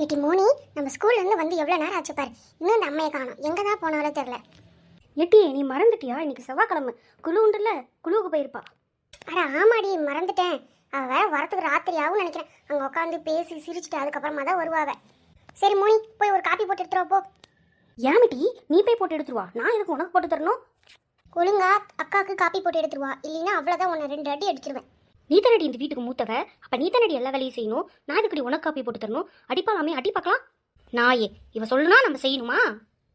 ஏட்டி மோனி, நம்ம ஸ்கூல்ல இருந்து வந்து எவ்வளவு நேரம் ஆச்சு பாரு. இன்னும் இந்த அம்மையை காணோம். எங்க தான் போனாலும் தெரியல. ஏட்டி நீ மறந்துட்டியா? இன்னைக்கு செவ்வாய்க்கிழமை, குழு உண்டுல, குழுவுக்கு போயிருப்பா. அட ஆமாடி, மறந்துட்டேன். அவ வேற வரத்துக்கு ராத்திரி ஆகும் நினைக்கிறேன். அங்க உட்காந்து பேசி சிரிச்சுட்டு அதுக்கப்புறமா தான் வருவாவ. சரி மோனி, போய் ஒரு காப்பி போட்டு எடுத்துருவா போ. ஏமிட்டி நீ போய் போட்டு எடுத்துருவா, நான் எதுக்கு உனக்கு போட்டு தரணும்? ஒழுங்கா அக்காவுக்கு காப்பி போட்டு எடுத்துருவா, இல்லைன்னா அவ்வளோதான், உன்னை 2 அடி அடிச்சிருவேன். நீ தானடி இந்த வீட்டுக்கு மூத்தவ, அப்ப நீ தானடி எல்லா வேலையும் செய்யணும். நான் இதுக்கடி உனக்கு காப்பி போட்டு தரணும்? அடிப்பாலாமே, அடி பார்க்கலாம். நாயே, இவ சொல்லுனா நம்ம செய்யணுமா?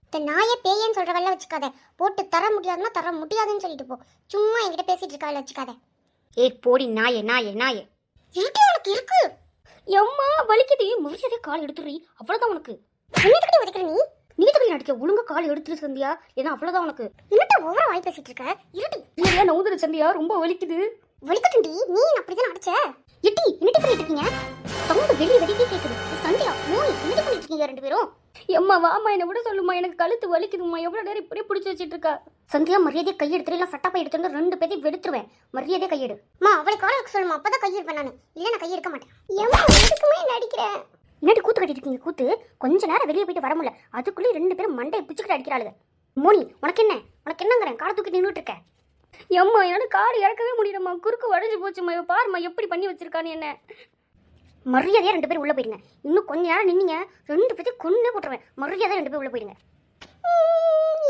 இந்த நாயே பேயேன்னு சொல்ற வெள்ள வச்சுக்காத. போட்டு தர முடியாதுன்னா தர முடியாதுன்னு சொல்லிட்டு போ. சும்மா என்கிட்ட பேசிட்டு இருக்கா வச்சுக்காத. ஏ போடி நாயே நாயே நாயே. ஏட்டி உனக்கு இருக்கு? எம்மா வலிக்குது, முடிச்சதே கால் எடுத்துறீ, அவ்வளவுதான் உனக்கு. என்னத்துக்கிட்ட உதைக்கிற நீ? நீ தம்பி நடிக்க ஒழுங்கா கால் எடுத்துரு சந்தியா, ஏன்னா அவ்வளவுதான் உனக்கு. என்னட்ட ஓவரா வாய் பேசிட்டு இருக்க? இருட்டி இல்ல நவுதுரு சந்தியா, ரொம்ப வலிக்குது. வலிக்கட்டுண்டி, நீ அப்படிதான் அடிச்ச. எட்டி என்னடி பண்ணிட்டு இருக்கீங்க? சவுண்ட் வெளியே வெளியே கேக்குது. சந்தியா மோனி என்னடி பண்ணிட்டு இருக்கீங்க ரெண்டு பேரும்? எம்மா வாமா, என்ன விட சொல்லுமா, எனக்கு கழுத்து வலிக்குதுமா. எவ்வளவு நேரம் இப்படியே பிடிச்சி வச்சிட்டு இருக்கா? சந்தியா மரியாதையை கையை எடுத்துலாம், சட்டப்பை எடுத்துட்டு 2 பேரையும் வெடுத்துருவேன். மரியாதையை கையெடு. மா அவளை காலுக்கு சொல்லுமா, அப்பதான் கையெடுப்பேன் நானு. இல்ல நான் கையெடுக்க மாட்டேன். ஏமா எதுக்குமே நடிக்கிறேன்? என்னடி கூத்து கட்டிட்டு இருக்கீங்க? கூத்து கொஞ்ச நேரம் வெளியே போயிட்டு வர முடியல, அதுக்குள்ளே 2 பேரும் மண்டையை பிச்சுக்கிட்டு அடிக்கிறாளுங்க. மோனி உனக்கு என்ன, உனக்கு என்னங்கிறேன்? காலை தூக்கி நின்றுட்டு இருக்க. எம்மா என்னால கால் இறக்கவே முடியலம்மா, குறுக்கு உடஞ்சு போச்சுமா. இவ பாருமா எப்படி பண்ணி வச்சிருக்கான்னு. என்ன மரியாதையா 2 பேரும் உள்ள போயிடுங்க. இன்னும் கொஞ்ச நேரம் நின்னீங்க 2 பேரையும் கொன்னே போட்டுருவேன். மரியாதையா 2 பேரும் உள்ள போயிடுங்க.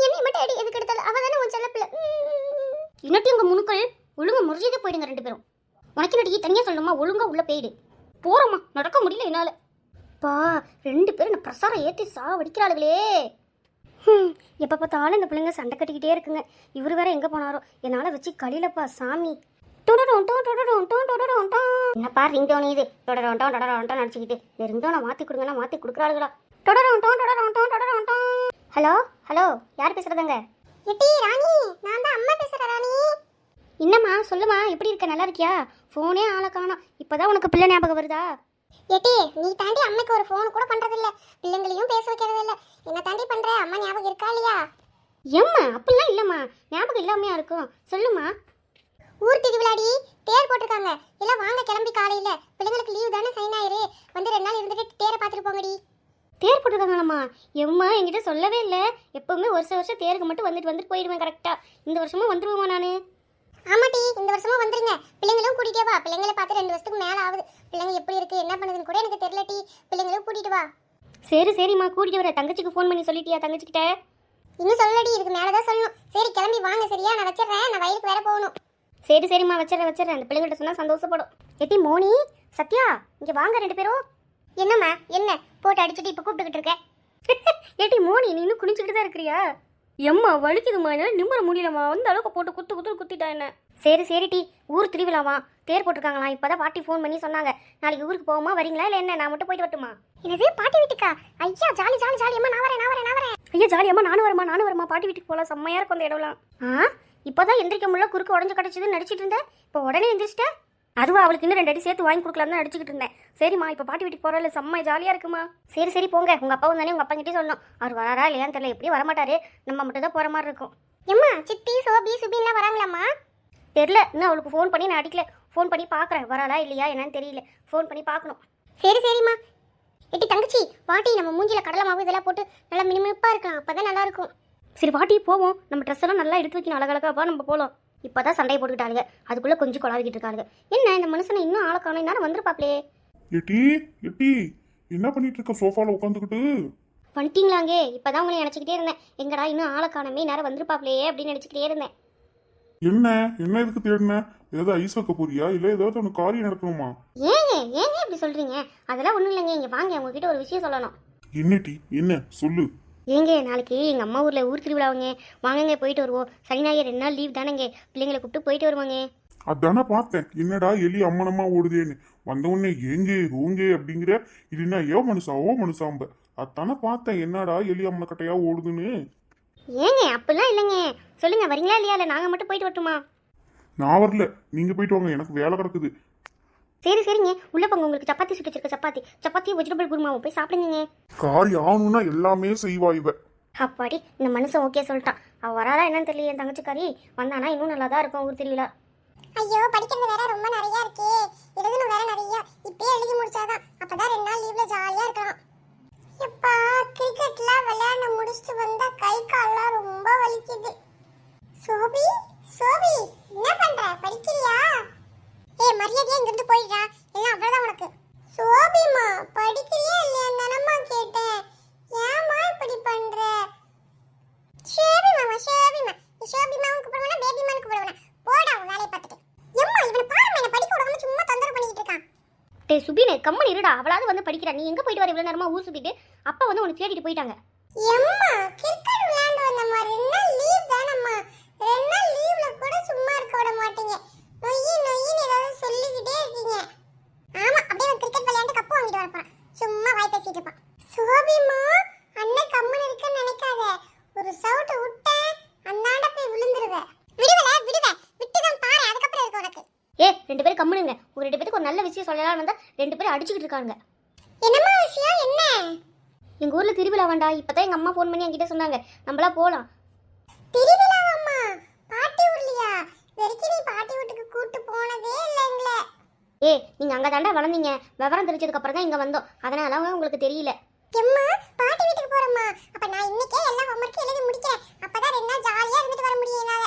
என்னை மட்டும் அடி எதுக்கு எடுத்தாலும் அவ தானே உன் செல்ல பிள்ளை. இன்னட்டி உங்க முணுக்கள் ஒழுங்கா மரியாதையா போயிடுங்க 2 பேரும். உனக்கு நடி தனியா சொல்லணுமா? ஒழுங்கா உள்ள போயிடு. போறோமா, நடக்க முடியல என்னால. பா 2 பேரும் நான் பிரசாரம் ஏற்றி சாவடிக்கிறாளுகளே. எப்போ பார்த்தாலும் இந்த பிள்ளைங்க சண்டை கட்டிக்கிட்டே இருக்குங்க. இவர் வேற எங்கே போனாரோ, என்னால் வச்சு கழிலப்பா சாமி. என்னப்பா ரிங்டோன் இது? டொடரோண்டோம் நடிச்சுக்கிட்டு இந்த ரிங்டோனை மாற்றி கொடுங்கன்னா மாற்றி கொடுக்குறாளுகளா? ஹலோ ஹலோ, யார் பேசுறதுங்க? எட்டி ராணி, நான் தான் அம்மா பேசுறேன் ராணி. என்னம்மா சொல்லுமா, எப்படி இருக்க? நல்லா இருக்கியா? ஃபோனே ஆளை காணோம். இப்போதான் உனக்கு பிள்ளை ஞாபகம் வருதா? எட்டி நீ தாண்டி அம்மைக்கு ஒரு ஃபோன் கூட பண்றது இல்ல, பிள்ளைங்களையும் பேச வைக்கிறது இல்ல. என்ன தாண்டி பண்ற? அம்மா ஞாபகம் இருக்கா இல்லையா? ஏம்மா அப்படிலாம் இல்லைம்மா, ஞாபகம் இல்லாமையா இருக்கும். சொல்லுமா. ஊர் திருவிழாடி, தேர் போட்டிருக்காங்க. எல்லாம் வாங்க கிளம்பி காலையில. பிள்ளைங்களுக்கு லீவ் தானே, சைன் ஆயிரு. வந்து 2 நாள் இருந்துட்டு தேரை பார்த்துட்டு போங்கடி. தேர் போட்டுருக்காங்களாம்மா? எம்மா என்கிட்ட சொல்லவே இல்லை. எப்பவுமே வருஷம் தேருக்கு மட்டும் வந்துட்டு போயிடுவேன் கரெக்டாக. இந்த வருஷமும் வந்துடுவோமா நான்? ஆமாட்டி, இந்த வருஷமும் வந்துருங்க. பிள்ளைங்களும் கூட்டிட்டே வா. பிள்ளைங்களை பார்த்து 2 வருஷத்துக்கு மேல ஆகுது. பிள்ளைங்க எப்படி இருக்கு என்ன பண்ணுதுன்னு கூட எனக்கு தெரியலட்டி. பிள்ளைங்களும் கூட்டிட்டு வா. சரிம்மா கூட்டிட்டு வர. தங்கச்சிக்கு ஃபோன் பண்ணி சொல்லிட்டியா? தங்கச்சிக்கிட்ட இன்னும் சொல்லடி, இதுக்கு மேலதான் சொல்லணும். சரி கிளம்பி வாங்க. சரியா, நான் வச்சிடறேன். நான் வயலுக்கு வேற போகணும். சரிம்மா வச்சிடறேன். அந்த பிள்ளைங்கள்ட்ட சொன்னா சந்தோஷப்படும். எட்டி மோனி சத்யா இங்க வாங்க 2 பேரும். என்னம்மா என்ன போட்டு அடிச்சுட்டு இப்ப கூப்பிட்டுக்கிட்டு இருக்க? ஏட்டி மோனி நீ இன்னும் குனிச்சுக்கிட்டு தான் இருக்கிறியா? எம்மா வலிக்குதுமா, என்னால் நிம்மற முடியலம்மா. அந்த அளவுக்கு போட்டு குத்திட்டா என்ன. சரி டி, ஊர் திருவிழாவா, தேர் போட்டிருக்காங்களா? இப்போதான் பாட்டி ஃபோன் பண்ணி சொன்னாங்க. நாளைக்கு ஊருக்கு போவோமா, வரீங்களா இல்லை என்ன? நான் மட்டும் போயிட்டு வரட்டுமா? என்னது பாட்டி வீட்டுக்கா? ஐயா ஜாலி ஜாலி ஜாலி. அம்மா நான் வரேன். ஐயா ஜாலி அம்மா, நானும் வரமா. பாட்டி வீட்டுக்கு போகலாம், செம்மையா இருக்கும் அந்த இடம்லாம். இப்போதான் எந்திரிக்க முடியல, குறுக்கு உடஞ்சு கிடச்சிதுன்னு நடிச்சிட்டு இருந்தேன். இப்போ உடனே எந்திரிச்சிட்டேன். அதுவும் அவளுக்கு இன்னும் 2 அடி சேர்த்து வாங்கி கொடுக்கலாம் தான் நடிச்சுக்கிட்டு இருந்தேன். சரிம்மா இப்போ பாட்டி வீட்டுக்கு போகிறல, செம்ம ஜாலியாக இருக்குமா. சரி போங்க. உங்கள் அப்பா வந்தானே, உங்கள் அப்பா கிட்டே சொல்லணும். அவர் வராரா இல்லையான்னு தெரியல, எப்படியும் வரமாட்டாரு. நம்ம மட்டும் தான் போகிற மாதிரி இருக்கும். எம்மா சித்தி சோபி சுபின்லாம் வராங்களாம்மா? தெரில, இன்னும் அவளுக்கு ஃபோன் பண்ணி நான் அடிக்கல. ஃபோன் பண்ணி பார்க்குறேன், வராளா இல்லையா என்னன்னு தெரியல. ஃபோன் பண்ணி பார்க்கணும். சரிம்மா. எட்டி தங்கச்சி பாட்டி, நம்ம மூஞ்சில கடலை மாவு இதெல்லாம் போட்டு நல்லா மினுமினுப்பா இருக்கலாம், அப்பதான் நல்லா இருக்கும். சரி பாட்டி போவோம். நம்ம ட்ரெஸ் எல்லாம் நல்லா எடுத்து வைக்கணும், அழகழகாவா நம்ம போகலாம். இப்போதான் சண்டையை போட்டுக்கிட்டாளுங்க, அதுக்குள்ளே கொஞ்சம் கொலாவிக்கிட்டு இருக்காளுங்க. என்ன இந்த மனுஷனை இன்னும் ஆளை காணோம், நேரம் வந்துருப்பாப்ளே. எட்டி என்ன பண்ணிட்டு இருக்க? சோஃபால உட்காந்துக்கிட்டு வந்துட்டீங்களாங்க? இப்போதான் உங்களை நினச்சிக்கிட்டே இருந்தேன். எங்கடா இன்னும் ஆளை காணமே, நேரம் வந்துருப்பாப்ளே அப்படின்னு நினச்சிக்கிட்டே இருந்தேன். என்ன எதுக்கு தேடின? ஏதாவது ஐஸ் வைக்க போறியா, இல்ல ஏதாவது உனக்கு காரியம் நடக்கணுமா? ஏங்க இப்படி சொல்றீங்க? அதெல்லாம் ஒன்றும் இல்லைங்க. இங்கே வாங்க, உங்ககிட்ட ஒரு விஷயம் சொல்லணும். என்னடி என்ன சொல்லு. ஏங்க நாளைக்கு எங்கள் அம்மா ஊரில் ஊர் திருவிழாவுங்க, வாங்கங்க போயிட்டு வருவோம். சனி ஞாயிறு 2 நாள் லீவ் தானேங்க, பிள்ளைங்களை கூப்பிட்டு போயிட்டு வருவாங்க. அதானே பார்த்தேன், என்னடா எலி அம்மனமா ஓடுதேன்னு. வந்த உடனே ஏங்கே ஓங்கே அப்படிங்கிற, இல்லைன்னா ஓ மனுஷாம்ப. அதானே பார்த்தேன், என்னடா எலி அம்மன கட்டையா ஓடுதுன்னு. ஏங்க அப்படிலாம் இல்லைங்க. சொல்லுங்க, வரீங்களா இல்லையா? இல்லை நாங்கள் மட்டும் போயிட்டு வரட்டுமா? நான் வரல, நீங்க போயிட்டு வாங்க, எனக்கு வேலை கிடக்குது. சரிங்க உள்ள போங்க. உங்களுக்கு சப்பாத்தி சுட்டு வச்சிருக்க, சப்பாத்தி வெஜிடபிள் குருமாவும் போய் சாப்பிடுங்க. காரியம் ஆகணும்னா எல்லாமே செய்வா இவ. அப்பாடி, இந்த மனுஷன் ஓகே சொல்லிட்டான். அவள் வராதா என்னன்னு தெரியல. என் தங்கச்சிக்காரி வந்தானா இன்னும் நல்லா தான் இருக்கும் ஊர் திருவிழா. ஐயோ படிக்கிறது வேற ரொம்ப நிறைய இருக்கே, எழுதணும் வேற நிறைய. இப்பயே எழுதி முடிச்சாதான், அப்பதான் 2 நாள் லீவ்ல ஜாலியா இருக்கலாம். ஏய் சுபினே கம்மன் இருடா, அவளாவது வந்து படிக்கிறா. நீ எங்க போயிட்டு வர இவ்வளவு நேரமா ஊர் சுத்திட்டு? அப்பா வந்து உனக்கு தேடிட்டு போயிட்டாங்க. எம்மா கிரிக்கெட் விளையாண்டு வந்தம்மா, 2 நாள் லீவ் தானம்மா. 2 நாள் லீவ்ல கூட சும்மா இருக்க விட மாட்டீங்க. நொய்யின்னு ஏதாவது சொல்லிக்கிட்டே இருக்கீங்க. ஆமா, அப்படியே ஒரு கிரிக்கெட் விளையாண்டு கப்பு வாங்கிட்டு வரப்பான். சும்மா வாய் பேசிட்டு இருப்பான். சோபிமா, அண்ணன் கம்மன் இருக்குன்னு நினைக்காத. ஒரு சவுட்டு விட்ட அந்தாண்ட போய் விழுந்துருவ. விடுவ விட்டுதான் பாரு, அதுக்கப்புறம் இருக்கு உனக்கு. ஏ 2 பேரும் கம்முனுங்க. உங்க 2 பேருக்கு ஒரு நல்ல விஷயம் சொல்லலாம் வந்தா 2 பேரும் அடிச்சுக்கிட்டு இருக்காங்க. என்னம்மா விஷயம்? என்ன? எங்க ஊர்ல திருவிழா வேண்டா. இப்பதான் எங்க அம்மா ஃபோன் பண்ணி என்கிட்ட சொன்னாங்க, நம்மளா போலாம். திருவிழாவாம்மா? பாட்டி ஊர்லயா? வரைக்கும் நீ பாட்டி வீட்டுக்கு கூட்டு போனதே இல்ல எங்களை. ஏ நீங்க அங்க தாண்டா வளர்ந்தீங்க. விவரம் தெரிஞ்சதுக்கு அப்புறம் தான் இங்க வந்தோம். அதனால உங்களுக்கு தெரியல. எம்மா, பாட்டி வீட்டுக்கு போறோம்மா. அப்ப நான் இன்னைக்கே எல்லா ஹோம்வொர்க் எழுதி முடிக்கிறேன். அப்பதான் 2 நாள் ஜாலியா இருந்துட்டு வர முடியும் என்னால.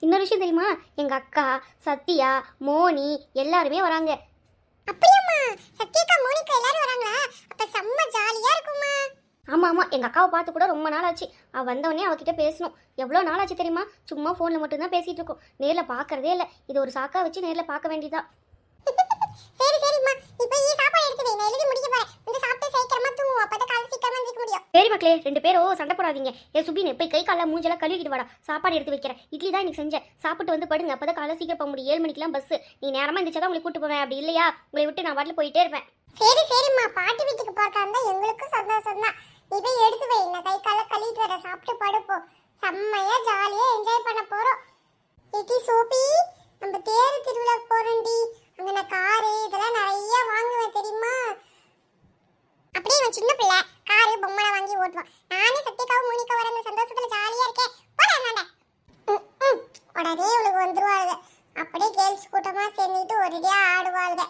இன்னொரு விஷயம் தெரியுமா? எங்க அக்கா சத்யா, மோனி எல்லாருமே வராங்க. அப்படியாம்மா? சத்யக்கா, மோனிகா எல்லாரும் வராங்களா? அப்ப செம்ம ஜாலியா இருக்கும்மா. ஆமா ஆமா, எங்க அக்காவை பார்த்து கூட ரொம்ப நாள் ஆச்சு. அவ வந்தவொடனே அவகிட்ட பேசணும். எவ்வளவு நாள் ஆச்சு தெரியுமா? சும்மா போன்ல மட்டும் தான் பேசிட்டு இருக்கோம். நேர்ல பாக்குறதே இல்ல. இது ஒரு சாக்கா வச்சு நேர்ல பார்க்க வேண்டியதா. சரிம்மா, நீ போய் சாப்பாடு எடுத்து வை. நான் எழுதி முடிக்க போறேன். வந்து சாப்பிட்டு சீக்கிரமா தூங்குவோம். அப்பதான் காலை சீக்கிரமா எந்திரிக்க முடியும். சரி மக்களே, 2 பேரும் சண்டை போடாதீங்க. ஏ சுபின், போய் கை கால மூஞ்செல்லாம் கழுவிக்கிட்டு வாடா. சாப்பாடு எடுத்து வைக்கிறேன். இட்லி தான் இன்னைக்கு செஞ்சேன். சாப்பிட்டு வந்து படுங்க. அப்பதான் காலை சீக்கிரம் போக முடியும். 7 மணிக்கெல்லாம் பஸ். நீ நேரமா எந்திரிச்சா உங்களை கூட்டு போவேன். அப்படி இல்லையா உங்களை விட்டு நான் வாட்டில் போயிட்டே இருப்பேன். சரிம்மா, பாட்டி வீட்டுக்கு போறதா இருந்தா எங்களுக்கும் சந்தோஷம் தான். நீ போய் எடுத்து வை. நான் கை கால கழுவிட்டு வர. சாப்பிட்டு படுப்போம். செம்மையா ஜாலியா என்ஜாய் பண்ண போறோம். ஏடி சோபி, நம்ம தேர் திருவிழாக்கு போறோம்டி. அங்க நான் காரு இதெல்லாம் நிறைய வாங்குவேன் தெரியுமா? அப்படியே இவன் சின்ன பிள்ளை, காரு பொம்மை வாங்கி ஓட்டுவான். நானே சத்யக்காவும் மோனிகா வர அந்த சந்தோஷத்துல ஜாலியா இருக்கேன். போடா நாண்ட. உடனே இவளுக்கு வந்துருவாளுங்க. அப்படியே கேர்ள்ஸ் கூட்டமா சேர்ந்துட்டு ஒரேடியா ஆடுவாளுங்க.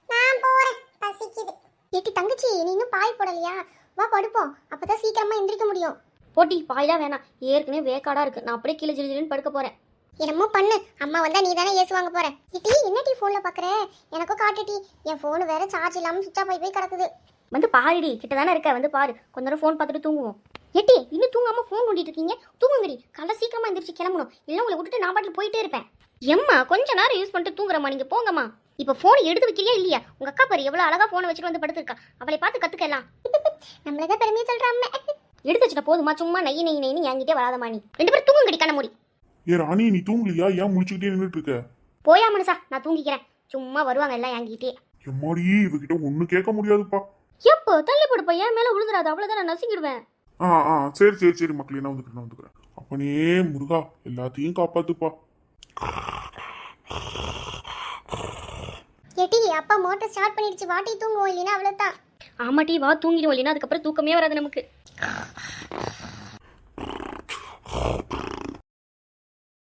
நான் போறேன், பசிக்குது. ஏட்டி தங்கச்சி, நீ இன்னும் பாய் போடலையா? வா படுப்போம். அப்பதான் சீக்கிரமா எந்திரிக்க முடியும். போட்டி பாயெல்லாம் வேணாம். ஏற்கனவே வேக்காடா இருக்கு. நான் அப்படியே கீழே ஜிலிஜிலின்னு படுக்க போறேன். என்னமோ பண்ணு. அம்மா வந்தா நீ தானே ஏசு வாங்க போற. இட்டி என்ன டீ போன்ல பாக்குற? எனக்கும் காட்டுடி. என் போன் வேற சார்ஜ் இல்லாம சுவிட்ச் ஆஃப் போய் கிடக்குது. வந்து பாருடி, கிட்ட தானே இருக்க. வந்து பாரு. கொஞ்ச நேரம் ஃபோன் பார்த்துட்டு தூங்குவோம். ஏட்டி இன்னும் தூங்காம ஃபோன் நோண்டிட்டு இருக்கீங்க? தூங்குங்கடி. காலை சீக்கிரமா எந்திரிச்சு கிளம்பணும். இல்லை உங்களை விட்டுட்டு நான் பாட்டில் போயிட்டே இருப்பேன். எம்மா கொஞ்ச நேரம் யூஸ் பண்ணிட்டு தூங்குறமா. நீங்க போங்கம்மா. இப்போ ஃபோன் எடுத்து வைக்கிறியா இல்லையா? உங்க அக்கா பாரு எவ்வளவு அழகா ஃபோனை வச்சுட்டு வந்து படுத்துருக்கா. அவளை பார்த்து கத்துக்கலாம். நம்மளதான் பெருமையா சொல்றாம. எடுத்து வச்சுட்ட போதுமா? சும்மா நெய் என்கிட்டே வராதமா. நீ 2 பேரும் தூங்குங்கடி கண்ண மூடி. ஏ ராணி, நீ தூங்கலையா? ஏன் முழிச்சுக்கிட்டே நின்றுட்டு இருக்க? போயா மனுஷா, நான் தூங்கிக்கிறேன். சும்மா வருவாங்க எல்லாம் என்கிட்டே. எம்மாடி, இவகிட்ட ஒண்ணு கேட்க முடியாதுப்பா. எப்போ தள்ளி போடுப்பா. என் மேல விழுந்துடாது. அவ்வளவுதான், நான் நசுங்கிடுவேன். சரி மக்களே, நான் வந்துக்கிறேன். அப்பனே முருகா, எல்லாத்தையும் காப்பாத்துப்பா. ஏட்டி, அப்பா மோட்டர் ஸ்டார்ட் பண்ணிடுச்சு. வாட்டி தூங்குவோம், இல்லைன்னா அவ்வளவுதான். ஆமாட்டி வா தூங்கிடுவோம். இல்லைன்னா அதுக்கப்புறம் தூக்கமே வராது நமக்கு.